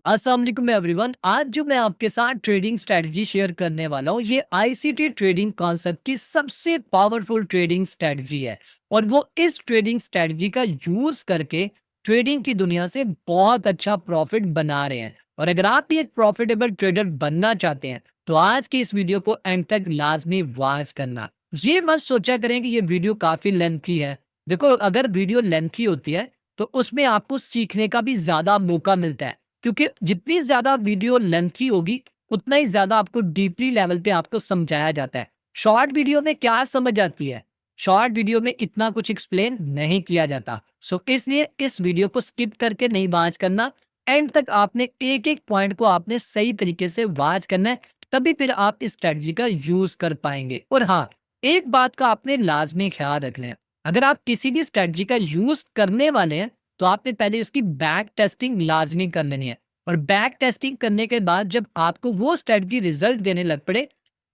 अस्सलाम वालेकुम एवरीवन। आज जो मैं आपके साथ ट्रेडिंग स्ट्रेटजी शेयर करने वाला हूँ, ये आईसीटी ट्रेडिंग कॉन्सेप्ट की सबसे पावरफुल ट्रेडिंग स्ट्रेटजी है और वो इस ट्रेडिंग स्ट्रेटजी का यूज करके ट्रेडिंग की दुनिया से बहुत अच्छा प्रॉफिट बना रहे हैं। और अगर आप भी एक प्रॉफिटेबल ट्रेडर बनना चाहते हैं तो आज की इस वीडियो को एंड तक लाजमी वॉच करना। ये मत सोचा करें कि ये वीडियो काफी लेंथी है। देखो, अगर वीडियो लेंथी होती है तो उसमें आपको सीखने का भी ज्यादा मौका मिलता है, क्योंकि जितनी ज़्यादा वीडियो लेंथी होगी, उतना ही ज़्यादा आपको डीपली लेवल पे आपको समझाया जाता है। शॉर्ट वीडियो में क्या समझ आती है? शॉर्ट वीडियो में इतना कुछ एक्सप्लेन नहीं किया जाता। सो इसलिए इस वीडियो को स्किप करके नहीं वॉच करना। एंड तक आपने एक-एक पॉइंट को आपने सही तरीके से वॉच करना है, तभी फिर आप इस स्ट्रैटेजी का यूज़ कर पाएँगे। और हाँ, एक बात का आपने लाज़मी ख़्याल रखना है, अगर आप किसी भी स्ट्रैटेजी का यूज़ करने वाले हैं, तो आपने पहले उसकी बैक टेस्टिंग लाज़मी कर लेनी है। और बैक टेस्टिंग करने के बाद जब आपको वो स्ट्रेटजी रिजल्ट देने लग पड़े,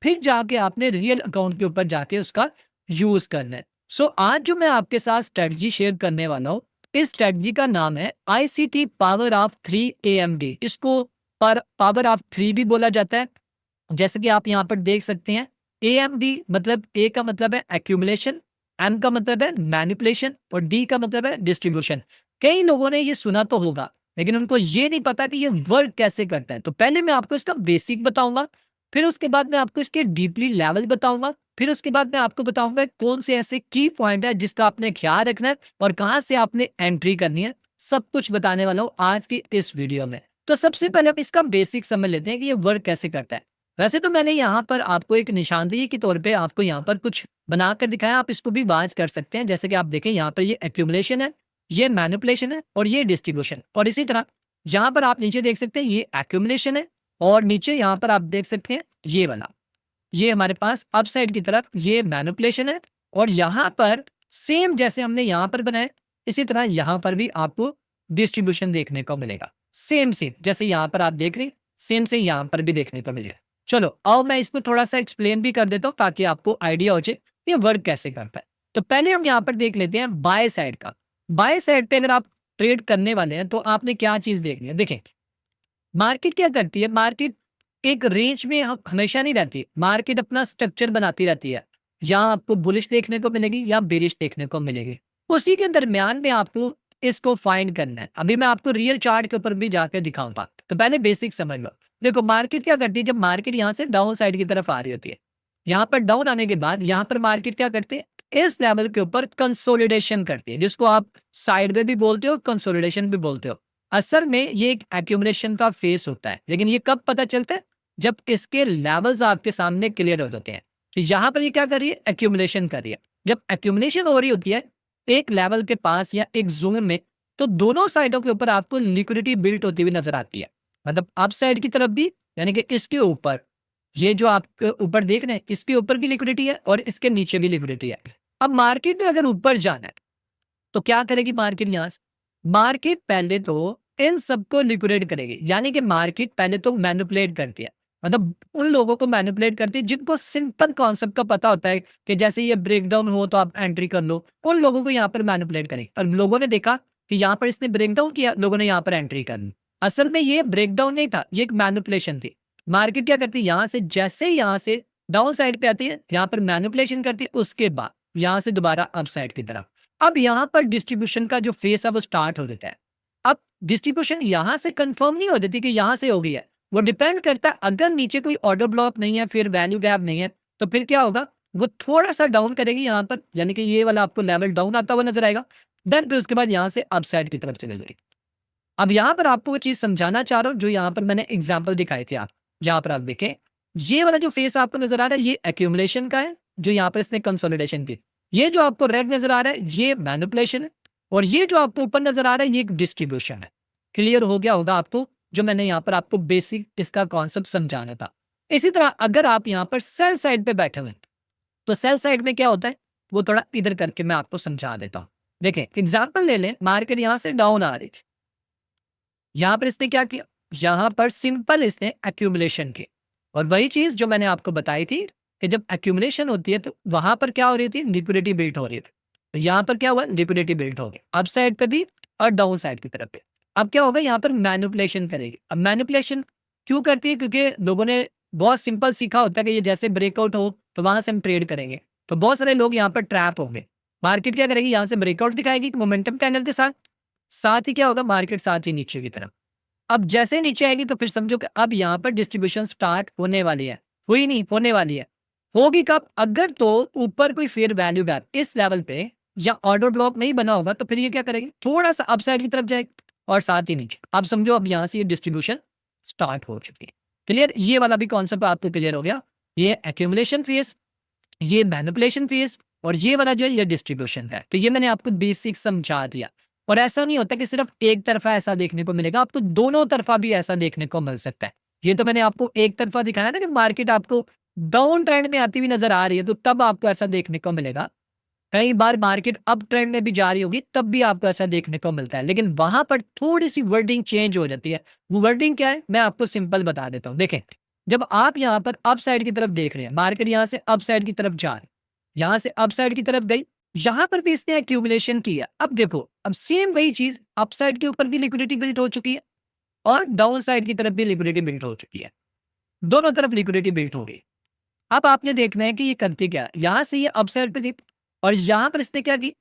फिर जाके आपने रियल अकाउंट के ऊपर जाके उसका यूज़ करना है। सो आज जो मैं आपके साथ स्ट्रेटजी शेयर करने वाला हूँ, इस स्ट्रेटजी का नाम है आईसीटी पावर ऑफ 3 एएमडी। इसको पावर ऑफ 3 भी बोला जाता है। जैसे कि आप यहाँ पर देख सकते हैं, एएमडी मतलब ए का मतलब है एक्यूमुलेशन, एम का मतलब है मैनिपुलेशन और डी का मतलब है डिस्ट्रीब्यूशन। कई लोगों ने ये सुना तो होगा, लेकिन उनको ये नहीं पता कि ये वर्क कैसे करता है। तो पहले मैं आपको इसका बेसिक बताऊंगा, फिर उसके बाद मैं आपको इसके डीपली लेवल बताऊंगा, फिर उसके बाद मैं आपको बताऊंगा कौन से ऐसे की पॉइंट है जिसका आपने ख्याल रखना है और कहाँ से आपने एंट्री करनी है। सब कुछ बताने वाला हूँ आज की इस वीडियो में। तो सबसे पहले हम इसका बेसिक समझ लेते हैं कि ये वर्क कैसे करता है। वैसे तो मैंने यहाँ पर आपको एक निशानदेही के तौर पे आपको यहाँ पर कुछ बनाकर दिखाया, आप इसको भी वाच कर सकते हैं। जैसे कि आप देखें, यहाँ पर ये एक्यूमुलेशन है, ये मैनिपुलेशन है और ये डिस्ट्रीब्यूशन। और इसी तरह यहाँ पर आप नीचे देख सकते हैं, ये एक्यूमुलेशन है और नीचे यहाँ पर आप देख सकते हैं ये वाला, ये हमारे पास अप साइड की तरफ ये मैनिपुलेशन है। और यहाँ पर सेम जैसे हमने यहाँ पर बनाया, इसी तरह यहाँ पर भी आपको डिस्ट्रीब्यूशन देखने को मिलेगा। सेम सेम जैसे यहाँ पर आप देख रहे हैं, सेम से यहाँ पर भी देखने को मिलेगा। चलो अब मैं इसको थोड़ा सा एक्सप्लेन भी कर देता हूँ ताकि आपको आइडिया हो जाए ये वर्क कैसे करता है। तो पहले हम यहाँ पर देख लेते हैं बाय साइड का। बाय साइड पे अगर आप ट्रेड करने वाले हैं तो आपने क्या चीज देखनी है। देखें, मार्केट क्या करती है, मार्केट एक रेंज में हमेशा नहीं रहती। मार्केट अपना स्ट्रक्चर बनाती रहती है, यहाँ आपको बुलिश देखने को मिलेगी या बेरिश देखने को मिलेगी। उसी के दरमियान में आपको इसको फाइंड करना है। अभी मैं आपको रियल चार्ट के ऊपर भी जाकर दिखाऊंगा, तो पहले बेसिक समझ लो। देखो, मार्केट क्या करती है, जब मार्केट यहाँ से डाउन साइड की तरफ आ रही होती है, यहाँ पर डाउन आने के बाद यहाँ पर मार्केट क्या करती है, इस लेवल के ऊपर कंसोलिडेशन करती है, जिसको आप साइड में भी बोलते हो, कंसोलिडेशन भी बोलते हो। असल में ये एक एक्यूमुलेशन का फेस होता है, लेकिन ये कब पता चलता है, जब इसके लेवल्स आपके सामने क्लियर हो जाते हैं। तो यहाँ पर ये क्या कर रही है, एक्यूमुलेशन कर रही है। जब एक्यूमुलेशन हो रही होती है एक लेवल के पास या एक जोन में, तो दोनों साइडों के ऊपर आपको लिक्विडिटी बिल्ट होती हुई नजर आती है। मतलब अप साइड की तरफ भी, यानी कि इसके ऊपर, ये जो आप ऊपर देख रहे हैं, इसके ऊपर भी लिक्विडिटी है और इसके नीचे भी लिक्विडिटी है। अब मार्केट में अगर ऊपर जाना है तो क्या करेगी मार्केट, यहाँ से मार्केट पहले तो इन सबको लिक्विडेट करेगी। यानी कि मार्केट पहले तो मैनिपुलेट करती है, मतलब उन लोगों को मैनिपुलेट करती है जिनको सिंपल कॉन्सेप्ट का पता होता है कि जैसे ये ब्रेकडाउन हो तो आप एंट्री कर लो, उन लोगों को यहाँ पर मैनिपुलेट करेगी। और लोगों ने देखा कि यहाँ पर इसने ब्रेकडाउन किया, लोगों ने यहाँ पर एंट्री कर ली। असल में ये ब्रेकडाउन नहीं था, ये एक मैनिपुलेशन थी। मार्केट क्या करती है, यहाँ से जैसे ही यहाँ से डाउन साइड पे आती है, यहाँ पर मैनिपुलेशन करती है, उसके बाद यहाँ से दोबारा अप साइड की तरफ। अब यहाँ पर डिस्ट्रीब्यूशन का जो फेस है वो स्टार्ट हो जाता है। अब डिस्ट्रीब्यूशन यहाँ से कंफर्म नहीं हो जाती कि यहाँ से हो गई है, वो डिपेंड करता है। अगर नीचे कोई ऑर्डर ब्लॉक नहीं है, फिर वैल्यू गैप नहीं है, तो फिर क्या होगा, वो थोड़ा सा डाउन करेगी यहाँ पर, यानी कि ये वाला आपको लेवल डाउन आता हुआ नजर आएगा। देन फिर उसके बाद यहाँ से अप साइड की तरफ चले जाएगी। अब यहाँ पर आपको वो चीज समझाना चाह रहा हूँ जो यहाँ पर मैंने एग्जाम्पल दिखाए थे। आप यहाँ पर आप देखें, ये वाला जो फेस आपको नजर आ रहा है ये एक्यूमुलेशन का है, जो यहाँ पर इसने कंसोलिडेशन की। ये जो आपको रेड नजर आ रहा है ये मैनिपुलेशन है, और ये जो आपको ऊपर नजर आ रहा है ये एक डिस्ट्रीब्यूशन है। क्लियर हो गया होगा आपको, जो मैंने यहाँ पर आपको बेसिक इसका कॉन्सेप्ट समझाना था। इसी तरह अगर आप यहाँ पर सेल साइड पे बैठे हुए हैं, तो सेल साइड में क्या होता है वो थोड़ा इधर करके मैं आपको समझा देता हूँ। देखें, एग्जाम्पल ले लें, मार्केट यहाँ से डाउन आ रही थी, यहाँ पर इसने क्या किया, यहाँ पर सिंपल इसने एक्यूमुलेशन की। और वही चीज जो मैंने आपको बताई थी कि जब एक्यूमुलेशन होती है तो वहां पर क्या हो रही थी, लिक्विडिटी बिल्ड हो रही थी। तो यहाँ पर क्या हुआ, लिक्विडिटी बिल्ड हो गई अप साइड पे भी और डाउन साइड की तरफ पे। अब क्या होगा, यहाँ पर मैनिपुलेशन करेगी। अब मैनिपुलेशन क्यों करती है? क्योंकि लोगों ने बहुत सिंपल सीखा होता है कि ये जैसे ब्रेकआउट हो तो वहां से हम ट्रेड करेंगे। तो बहुत सारे लोग यहाँ पर ट्रैप होंगे। मार्केट क्या करेगी, यहाँ से ब्रेकआउट दिखाएगी मोमेंटम कैंडल के साथ, साथ ही क्या होगा, मार्केट साथ ही नीचे की तरफ। अब जैसे नीचे आएगी तो फिर समझो कि अब यहाँ पर डिस्ट्रीब्यूशन स्टार्ट होने वाली है। हुई नहीं, होने वाली है। होगी कब? अगर तो ऊपर कोई फेयर वैल्यू गैप इस लेवल पे या ऑर्डर ब्लॉक नहीं बना होगा तो फिर ये क्या करेगी, थोड़ा सा अपसाइड की तरफ जाएगी और साथ ही नीचे। अब समझो अब यहाँ से ये डिस्ट्रीब्यूशन स्टार्ट हो चुकी है। क्लियर? ये वाला भी कॉन्सेप्ट आपको क्लियर हो गया। ये एक्यूमुलेशन फेज, ये मैनिपुलेशन फेज और ये वाला जो है ये डिस्ट्रीब्यूशन है। तो ये मैंने आपको बेसिक समझा दिया। और ऐसा नहीं होता कि सिर्फ एक तरफा ऐसा देखने को मिलेगा, आपको दोनों तरफा भी ऐसा देखने को मिल सकता है। ये तो मैंने आपको एक तरफा दिखाया ना कि मार्केट आपको डाउन ट्रेंड में आती हुई नजर आ रही है तो तब आपको ऐसा देखने को मिलेगा। कई बार मार्केट अप ट्रेंड में भी जा रही होगी तब भी आपको ऐसा देखने को मिलता है, लेकिन वहां पर थोड़ी सी वर्डिंग चेंज हो जाती है। वो वर्डिंग क्या है मैं आपको सिंपल बता देता हूँ। देखें, जब आप यहाँ पर अप साइड की तरफ देख रहे हैं, मार्केट यहाँ से अप साइड की तरफ जा रही है, यहाँ से अप साइड की तरफ गई, यहाँ पर भी इसने एक्यूमुलेशन किया। अब देखो, अब सेम वही चीज अप साइड के ऊपर भी लिक्विडिटी बिल्ड हो चुकी है और डाउन साइड की तरफ भी लिक्विडिटी बिल्ड हो चुकी है। दोनों तरफ लिक्विडिटी बिल्ड हो गई। अब आपने देखना है कि ये करती क्या है। यहाँ से ये अप साइड पे गई और यहाँ पर इसने क्या की,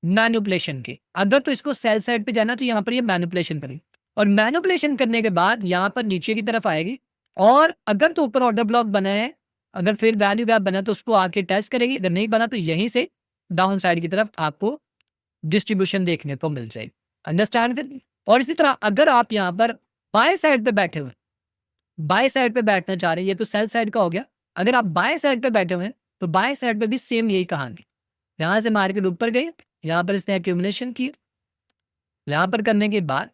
मैनिपुलेशन की। अगर तो इसको सेल साइड पे जाना तो यहाँ पर ये मैनिपुलेशन करेगी और मैनिपुलेशन करने के बाद यहाँ पर नीचे की तरफ आएगी और अगर तो ऊपर ऑर्डर ब्लॉक बना है, अगर फिर वैल्यू गैप बना तो उसको आके टेस्ट करेगी, अगर नहीं बना तो यहीं से डाउन साइड की तरफ आपको डिस्ट्रीब्यूशन देखने को मिल जाएगी। अंडरस्टैंड कर? और इसी तरह अगर आप यहाँ पर बाय साइड पे बैठे हुए, बाय साइड पे बैठना चाह रहे हैं, ये तो सेल साइड का हो गया। अगर आप बाय साइड पे बैठे हुए हैं तो बाय साइड पे भी सेम यही कहानी। यहाँ से मार्केट ऊपर गई, यहाँ पर इसने एक्यूमुलेशन की, यहाँ पर करने के बाद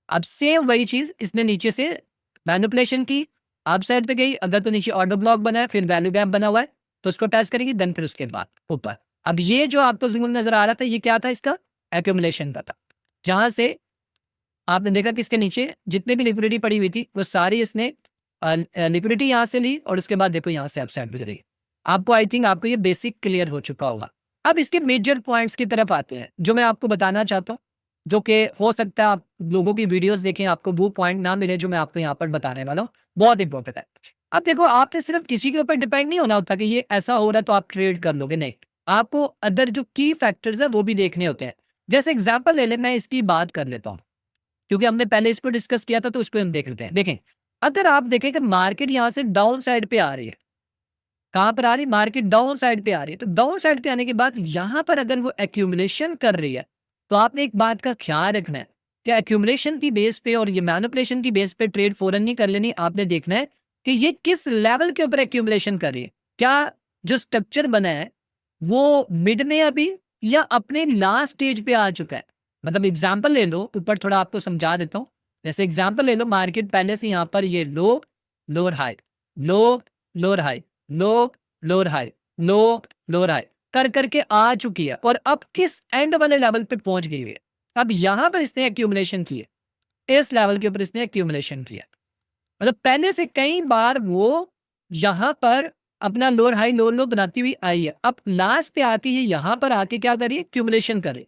अब सेम वही चीज इसने नीचे से मैनिपुलेशन की, अप साइड पे गई, अगर तो नीचे ऑर्डर ब्लॉक बना है फिर वैल्यू गैप बना हुआ है तो उसको टेस्ट करेगी, देन फिर उसके बाद ऊपर। अब ये जो आपको जोन नजर आ रहा था ये क्या था, इसका एक्यूमुलेशन का था। जहां से आपने देखा कि इसके नीचे जितने भी लिक्विडिटी पड़ी हुई थी वो सारी इसने लिक्विडिटी यहाँ से ली और उसके बाद देखो यहाँ से अप साइड पे चली। आपको आई थिंक आपको ये बेसिक क्लियर हो चुका होगा। अब इसके मेजर पॉइंट्स की तरफ आते हैं जो मैं आपको बताना चाहता हूँ, जो कि हो सकता है आप लोगों की वीडियोस देखें आपको वो पॉइंट ना मिले जो मैं आपको यहाँ पर बताने वाला हूँ, बहुत इंपॉर्टेंट है। अब देखो, आपने सिर्फ किसी के ऊपर डिपेंड नहीं होना होता कि ये ऐसा हो रहा है तो आप ट्रेड कर लोगे, नहीं। आपको अदर जो की फैक्टर्स है वो भी देखने होते हैं। जैसे एग्जाम्पल ले ले, मैं इसकी बात कर लेता हूँ क्योंकि हमने पहले इसको डिस्कस किया था तो उसको हम देख लेते हैं। देखें, अगर आप देखें कि मार्केट यहाँ से डाउन साइड पे आ रही है, कहाँ पर आ रही है, मार्केट डाउन साइड पे आ रही है, तो डाउन साइड पे आने के बाद यहाँ पर अगर वो एक्यूमुलेशन कर रही है तो आपने एक बात का ख्याल रखना है कि एक्यूमुलेशन की बेस पे और ये मैनिपुलेशन की बेस पे ट्रेड फौरन नहीं कर लेनी। आपने देखना है कि ये किस लेवल के ऊपर एक्यूमुलेशन कर रही है, क्या जो स्ट्रक्चर बना है वो मिड में अभी या अपने लास्ट स्टेज पे आ चुका है। मतलब एग्जाम्पल ले लो, ऊपर थोड़ा आपको समझा देता हूँ। जैसे एग्जाम्पल ले लो, मार्केट पहले से यहाँ पर ये लो, लोअर हाई, लो, लोअर हाई, लो, लोअर हाई, लो, लोअर हाई कर करके आ चुकी है और अब किस एंड वाले लेवल पे पहुंच गई है। अब यहां पर इसने एक्यूमुलेशन की है, इस लेवल के ऊपर इसने एक्यूमुलेशन किया। मतलब पहले से कई बार वो यहां पर अपना लोअर हाई लोअर लो बनाती हुई आई है, अब लास्ट पे आती है यहां पर आके क्या करिए, एक्यूमुलेशन करे।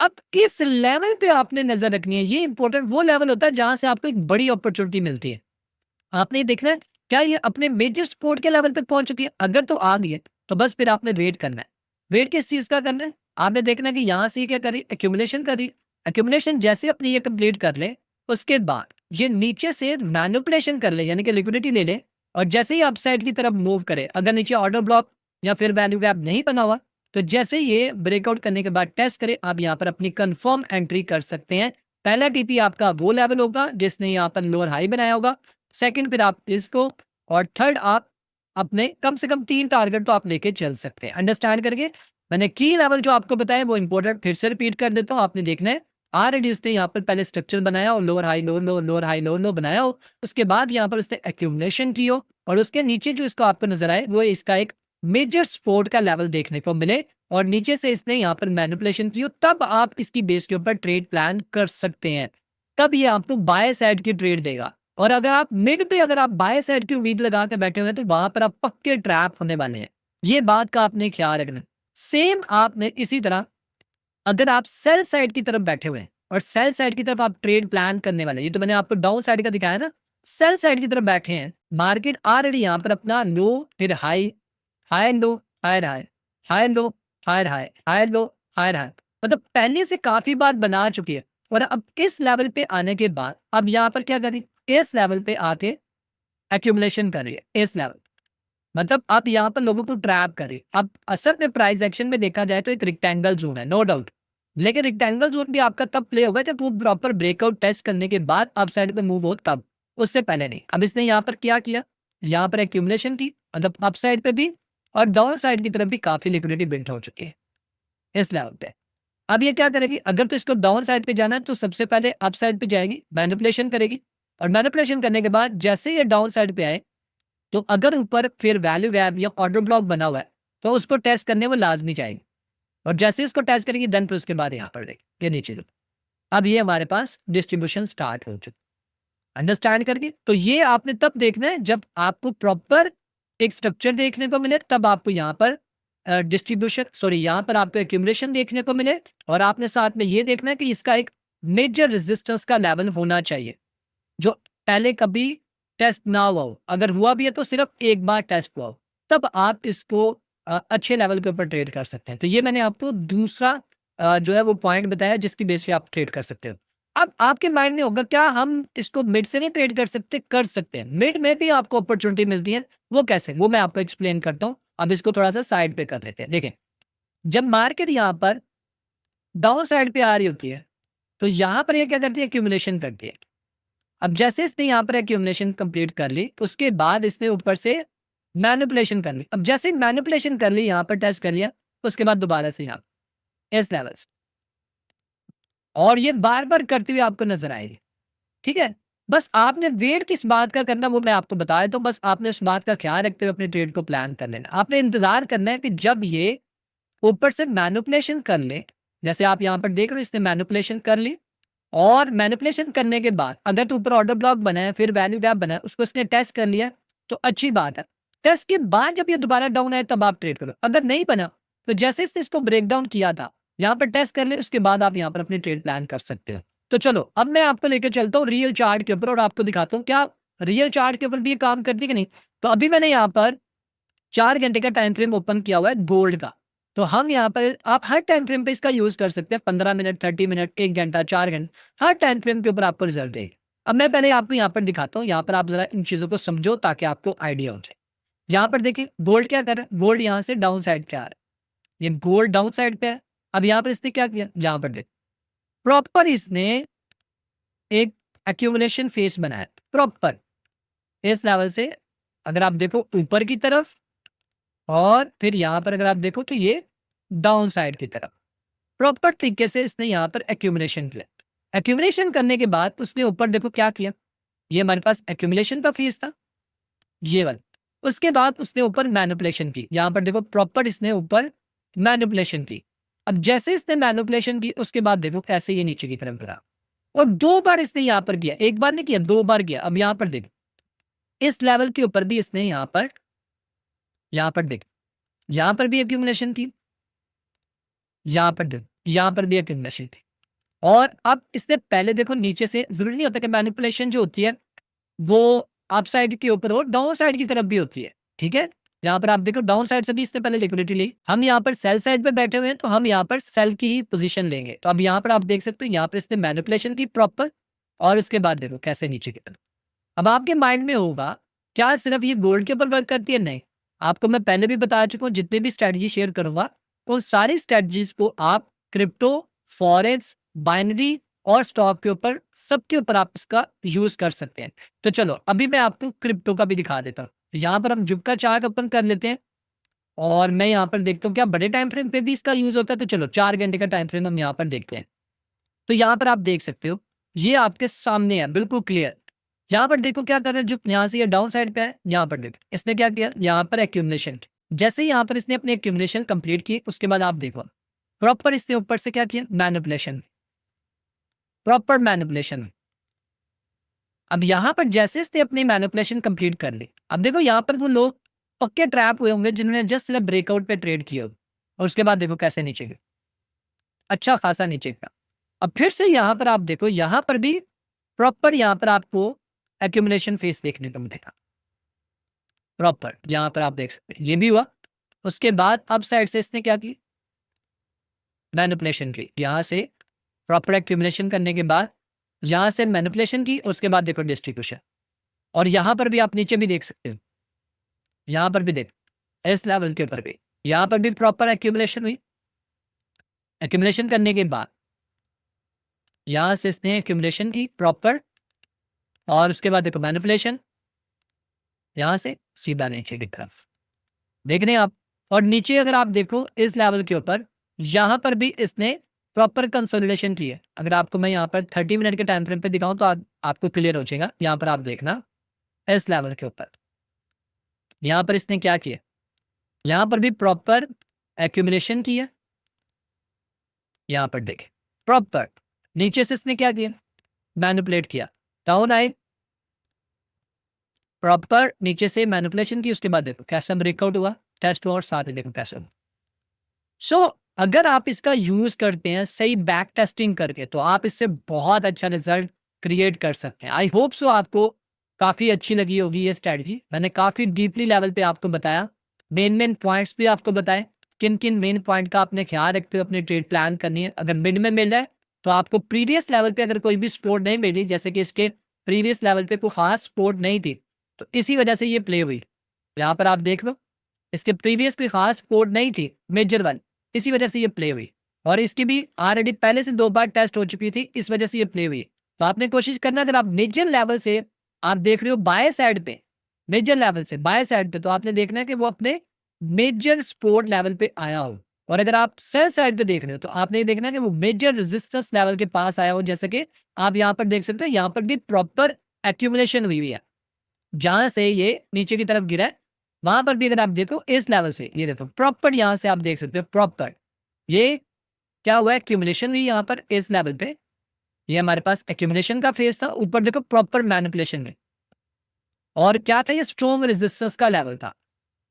अब इस लेवल पे आपने नजर रखनी है। ये इंपॉर्टेंट वो लेवल होता है जहां से आपको एक बड़ी अपॉर्चुनिटी मिलती है। आपने ये देखना है क्या ये अपने मेजर सपोर्ट के लेवल पे पहुंच चुकी है। अगर तो आ गई है तो बस फिर आपने वेट करना है। वेट किस चीज का करना है, आपने देखना है कि यहाँ से ये क्या करी, एक्यूमुलेशन करी। एक्यूमुलेशन जैसे अपनी ये कंप्लीट कर ले उसके बाद ये नीचे से मैनिपुलेशन कर ले, यानी कि लिक्विडिटी ले ले और जैसे ही अपसाइड की तरफ मूव करे, अगर नीचे ऑर्डर ब्लॉक या फिर वैल्यू गैप नहीं बना हुआ तो जैसे ये ब्रेकआउट करने के बाद टेस्ट करे, आप यहाँ पर अपनी कंफर्म एंट्री कर सकते हैं। पहला टीपी आपका वो लेवल होगा जिसने यहाँ पर लोअर हाई बनाया होगा, सेकंड फिर आप इसको, और थर्ड आप अपने कम से कम 3 टारगेट तो आप लेके चल सकते हैं। अंडरस्टैंड करके मैंने की लेवल जो आपको बताया वो इंपॉर्टेंट फिर से रिपीट कर देता हूँ। आपने देखना है ऑलरेडी उसने यहाँ पर पहले स्ट्रक्चर बनाया और लोअर हाई लोअर लो, लोअर हाई लोअर लो बनाया हो, उसके बाद यहाँ पर उसने एक्यूमुलेशन की हो और उसके नीचे जो इसको आपको नजर आए वो इसका एक मेजर सपोर्ट का लेवल देखने को मिले और नीचे से इसने यहाँ पर मैनिपुलेशन की हो, तब आप इसकी बेस के ऊपर ट्रेड प्लान कर सकते हैं। तब ये आपको बाय साइड की ट्रेड देगा। और अगर आप मिड पे अगर आप बाय साइड की उम्मीद लगा के बैठे हुए हैं तो वहां पर आप पक्के ट्रैप होने वाले हैं। ये बात का आपने ख्याल रखना। सेम आपने इसी तरह अगर आप सेल साइड की तरफ बैठे हुए हैं, और सेल साइड की तरफ आप ट्रेड प्लान करने वाले, ये तो मैंने आपको डाउन साइड का दिखाया ना, सेल साइड की तरफ बैठे हैं, मार्केट ऑलरेडी यहाँ पर अपना लो फिर high, high low, higher high, high low, higher high, high low, higher high, मतलब पहले से काफी बार बना चुकी है। और अब इस लेवल पे आने के बाद अब यहाँ पर क्या करें, इस लेवल पे आके एक्यूमुलेशन कर रही है, इस लेवल, मतलब आप यहाँ पर लोगों को ट्रैप करें। अब असल में प्राइस एक्शन में देखा जाए तो एक रेक्टेंगल जोन है, नो डाउट, लेकिन रेक्टेंगल जोन भी आपका तब प्ले होगा जब वो प्रॉपर ब्रेकआउट टेस्ट करने के बाद अप साइड पे मूव हो, तब, उससे पहले नहीं। अब इसने यहाँ पर क्या किया, यहाँ पर एक्यूमुलेशन की, मतलब अप साइड पे भी और डाउन साइड की तरफ भी काफी लिक्विडिटी बिल्ड हो चुकी है इस लेवल पे। अब ये क्या करेगी, अगर तो इसको डाउन साइड पे जाना है तो सबसे पहले अप साइड पे जाएगी, मैनिपुलेशन करेगी, और मैनिपुलेशन करने के बाद जैसे ये डाउन साइड पे आए, तो अगर ऊपर फिर वैल्यू गैप या ऑर्डर ब्लॉक बना हुआ है तो उसको टेस्ट करने वो लाजमी जाएगी, और जैसे इसको टेस्ट करेंगे देन फिर उसके बाद यहाँ पर देखिए ये नीचे अब ये हमारे पास डिस्ट्रीब्यूशन स्टार्ट हो चुकी, अंडरस्टैंड करके। तो ये आपने तब देखना है जब आपको प्रॉपर एक स्ट्रक्चर देखने को मिले, तब आपको यहाँ पर डिस्ट्रीब्यूशन सॉरी यहाँ पर आपको एक्यूमुलेशन देखने को मिले, और आपने साथ में ये देखना है कि इसका एक मेजर रेजिस्टेंस का लेवल होना चाहिए जो पहले कभी टेस्ट ना हुआ हो, अगर हुआ भी है तो सिर्फ एक बार टेस्ट हुआ हो, तब आप इसको अच्छे लेवल के ऊपर ट्रेड कर सकते हैं। तो ये मैंने आपको दूसरा जो है वो पॉइंट बताया जिसकी बेस पे आप ट्रेड कर सकते हो। अब आपके माइंड में होगा क्या हम इसको मिड से नहीं ट्रेड कर सकते, कर सकते हैं, मिड में भी आपको अपॉर्चुनिटी मिलती है, वो कैसे, वो मैं आपको एक्सप्लेन करता हूँ। अब इसको थोड़ा सा साइड पे कर लेते हैं। देखें, जब मार्केट यहाँ पर डाउन साइड पे आ रही होती है तो यहाँ पर ये क्या करती है, एक्यूमुलेशन करती है। अब जैसे इसने यहाँ पर एक्यूमुलेशन कंप्लीट कर ली, उसके बाद इसने ऊपर से मैनिपुलेशन कर ली। अब जैसे मैनिपुलेशन कर ली, यहाँ पर टेस्ट कर लिया, उसके बाद दोबारा से यहाँ इस लेवल से, और ये बार बार करते हुए आपको नजर आएगी, ठीक है। बस आपने वेट किस बात का करना वो मैं आपको बता देता हूँ, बस आपने उस बात का ख्याल रखते हुए अपने ट्रेड को प्लान कर लेना। आपने इंतजार करना है कि जब ये ऊपर से मैनिपुलेशन कर ले, जैसे आप यहाँ पर देख रहे हो इसने मैनिपुलेशन कर ली, और मैनिपुलेशन करने के बाद अगर तो ऊपर ऑर्डर ब्लॉक बना है, फिर वैल्यू गैप बना है, उसको इसने टेस्ट कर लिया तो अच्छी बात है। टेस्ट के बाद जब ये दोबारा डाउन आए तब आप ट्रेड करो, अगर नहीं बना तो जैसे इसने इसको ब्रेक डाउन किया था, यहाँ पर टेस्ट कर ले, उसके बाद आप यहाँ पर अपनी ट्रेड प्लान कर सकते हो। तो चलो अब मैं आपको लेकर चलता हूँ रियल चार्ट के ऊपर और आपको दिखाता हूँ क्या रियल चार्ट के ऊपर भी ये काम करती है कि नहीं। तो अभी मैंने यहाँ पर 4 घंटे का टाइम फ्रेम ओपन किया हुआ है गोल्ड का। तो हम यहाँ पर आप हर टाइम फ्रेम पे इसका यूज़ कर सकते हैं, 15 मिनट, 30 मिनट, 1 घंटा, 4 घंटे, हर टाइम फ्रेम के ऊपर आपको रिजल्ट देगा। अब मैं पहले आपको यहाँ पर दिखाता हूँ, यहाँ पर आप ज़रा इन चीज़ों को समझो ताकि आपको आइडिया हो जाए। यहाँ पर देखिए गोल्ड क्या कर रहा है, गोल्ड यहाँ से डाउन साइड पे आ रहा है, ये गोल्ड डाउन साइड पे है। अब यहाँ पर इसने क्या किया, यहाँ पर देख प्रॉपर इसने एक एक्यूमुलेशन फेस बनाया प्रॉपर इस लेवल से, अगर आप देखो ऊपर की तरफ, और फिर यहाँ पर अगर आप देखो तो ये डाउन साइड की तरफ प्रॉपर तरीके से इसने यहाँ पर एक्यूमुलेशन किया। एक्यूमुलेशन करने के बाद उसने ऊपर देखो क्या किया, ये हमारे पास एक्यूमुलेशन का फेज था ये वाला, उसके बाद उसने ऊपर मैनिपुलेशन की, यहाँ पर देखो प्रॉपर इसने ऊपर मैनिपुलेशन की। अब जैसे इसने मैनिपुलेशन की उसके बाद देखो कैसे ये नीचे की तरफ गिरा, और 2 बार इसने यहाँ पर किया, एक बार नहीं किया, 2 बार किया। अब यहाँ पर देखो इस लेवल के ऊपर भी इसने यहाँ पर देखो, यहाँ पर भी एक्यूमुलेशन थी, यहाँ पर देखो, यहाँ पर भी एक्यूमुलेशन थी। और अब इसने पहले देखो नीचे से, जरूरी नहीं होता कि मैनिपुलेशन जो होती है वो अप साइड के ऊपर हो, डाउन साइड की तरफ भी होती है, ठीक है। यहाँ पर आप देखो डाउन साइड से भी इसने पहले लिक्विडिटी ली, हम यहाँ पर सेल साइड पे बैठे हुए हैं तो हम यहाँ पर सेल की ही पोजीशन लेंगे। तो अब यहाँ पर आप देख सकते हो यहाँ पर इसने मैनिपुलेशन की प्रॉपर, और उसके बाद देखो कैसे नीचे की तरफ। अब आपके माइंड में होगा क्या सिर्फ ये गोल्ड के ऊपर वर्क करती है, नहीं, आपको मैं पहले भी बता चुका हूँ, जितने भी स्ट्रेटजी शेयर करूंगा तो सारी स्ट्रेटजीज को आप क्रिप्टो, फॉरेक्स, बाइनरी और स्टॉक के ऊपर, सबके ऊपर आप इसका यूज कर सकते हैं। तो चलो अभी मैं आपको क्रिप्टो का भी दिखा देता हूँ। यहाँ पर हम जुबका चार्ट ओपन कर लेते हैं, और मैं यहाँ पर देखता हूँ क्या बड़े टाइम फ्रेम पे भी इसका यूज होता है। तो चलो 4 घंटे का टाइम फ्रेम हम यहाँ पर देखते हैं। तो यहाँ पर आप देख सकते हो ये आपके सामने है बिल्कुल क्लियर। यहाँ पर देखो क्या कर रहा है, जो यहाँ से ये डाउन साइड पे है, यहाँ पर देखो इसने क्या किया, यहाँ पर एक्यूमुलेशन। जैसे ही यहाँ पर इसने अपनी एक्यूमुलेशन कंप्लीट की उसके बाद आप देखो प्रॉपर इसने ऊपर से क्या किया, मैनिपुलेशन, प्रॉपर मैनिपुलेशन। अब यहाँ पर जैसे इसने अपनी मैनिपुलेशन कंप्लीट कर ली, अब देखो यहाँ पर वो लोग पक्के ट्रैप हुए होंगे जिन्होंने जस्ट सिर्फ ब्रेकआउट पे ट्रेड किया, और उसके बाद देखो कैसे नीचे गए, अच्छा खासा नीचे गया। अब फिर से यहाँ पर आप देखो, यहाँ पर भी प्रॉपर यहाँ पर आपको एक्यूमुलेशन फेस देखने को मिलेगा। प्रॉपर यहाँ पर आप देख सकते हैं, ये भी हुआ। उसके बाद अब साइड से इसने क्या की, मैनिपुलेशन की। यहाँ से प्रॉपर एक्यूमुलेशन करने के बाद यहाँ से मैनिपुलेशन की, उसके बाद देखो डिस्ट्रीब्यूशन। और यहाँ पर भी आप नीचे भी देख सकते हो, यहाँ पर भी देख, इस लेवल के ऊपर भी यहाँ पर भी प्रॉपर एक्यूमुलेशन हुई। एक्यूमुलेशन करने के बाद यहाँ से इसने एक्यूमुलेशन की प्रॉपर, और उसके बाद देखो मैनिपुलेशन, यहाँ से सीधा नीचे की तरफ देख रहे हैं आप। और नीचे अगर आप देखो इस लेवल के ऊपर, यहाँ पर भी इसने प्रॉपर कंसोलिडेशन की है। अगर आपको मैं यहाँ पर 30 मिनट के टाइम फ्रेम पे दिखाऊं तो आपको क्लियर हो जाएगा। यहाँ पर आप देखना इस लेवल के ऊपर, यहाँ पर इसने क्या किया, यहाँ पर भी प्रॉपर एक्यूमुलेशन की है। यहाँ पर देखें प्रॉपर नीचे से इसने क्या किया, मैनिपुलेट किया, डाउन आए, प्रॉपर नीचे से मैनिपुलेशन की। उसके बाद देखो कैसा ब्रेकआउट हुआ, टेस्ट हुआ, और साथ ही देखो कैसा। सो अगर आप इसका यूज करते हैं सही बैक टेस्टिंग करके, तो आप इससे बहुत अच्छा रिजल्ट क्रिएट कर सकते हैं। आई होप सो आपको काफी अच्छी लगी होगी ये स्ट्रेटजी। मैंने काफी डीपली लेवल पे आपको बताया, मेन पॉइंट्स भी आपको बताए, किन किन मेन पॉइंट का आपने ख्याल रखते हो अपनी ट्रेड प्लान करनी है। अगर मिड में मिल रहा है तो आपको प्रीवियस लेवल पे अगर कोई भी सपोर्ट नहीं मिली, जैसे कि इसके प्रीवियस लेवल पे कोई खास सपोर्ट नहीं थी, तो इसी वजह से ये प्ले हुई। यहाँ पर आप देख लो, इसके प्रीवियस कोई खास सपोर्ट नहीं थी मेजर वन, इसी वजह से ये प्ले हुई। और इसकी भी ऑलरेडी पहले से 2 बार टेस्ट हो चुकी थी, इस वजह से ये प्ले हुई। तो आपने कोशिश करना, अगर आप मेजर लेवल से आप देख रहे हो बाय साइड पे, मेजर लेवल से बाय साइड पे, तो आपने देखना है कि वो अपने मेजर सपोर्ट लेवल पे आया हो। और अगर आप सेल साइड पे देख रहे हो तो आपने देखना है कि वो मेजर रेजिस्टेंस लेवल के पास आया हो। जैसे कि आप यहाँ पर देख सकते हैं, यहाँ पर भी प्रॉपर एक्यूमुलेशन हुई हुई है। जहां से ये नीचे की तरफ गिरा है, वहां पर भी अगर आप देखो इस लेवल से, ये देखो प्रॉपर यहाँ से आप देख सकते हो प्रॉपर ये क्या हुआ, एक्यूमुलेशन हुई यहाँ पर इस लेवल पे। ये हमारे पास एक्यूमुलेशन का फेज था, ऊपर देखो प्रॉपर मैनिपुलेशन में, और क्या था, ये स्ट्रॉन्ग रेजिस्टेंस का लेवल था।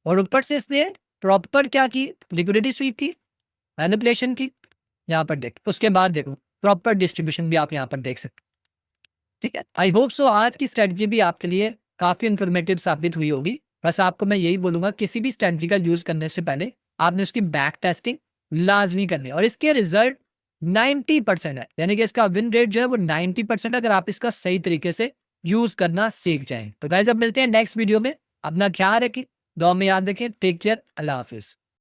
और ऊपर से इसने प्रॉपर क्या की, लिक्विडिटी स्वीप की, मैनिपुलेशन की, यहाँ पर देख, उसके बाद देखो प्रॉपर डिस्ट्रीब्यूशन भी आप यहाँ पर देख सकते हो। ठीक है, आई होप सो आज की स्ट्रेटजी भी आपके लिए काफी इंफॉर्मेटिव साबित हुई होगी। बस आपको मैं यही बोलूंगा, किसी भी स्ट्रेटजी का यूज करने से पहले आपने उसकी बैक टेस्टिंग लाजमी करनी है, और इसके रिजल्ट 90% है, यानी कि इसका विन रेट जो है वो 90%, अगर आप इसका सही तरीके से यूज करना सीख जाएं। तो गाइस अब मिलते हैं नेक्स्ट वीडियो में, अपना ख्याल रखें, दुआ में याद रखें, टेक केयर, अल्लाह हाफिज।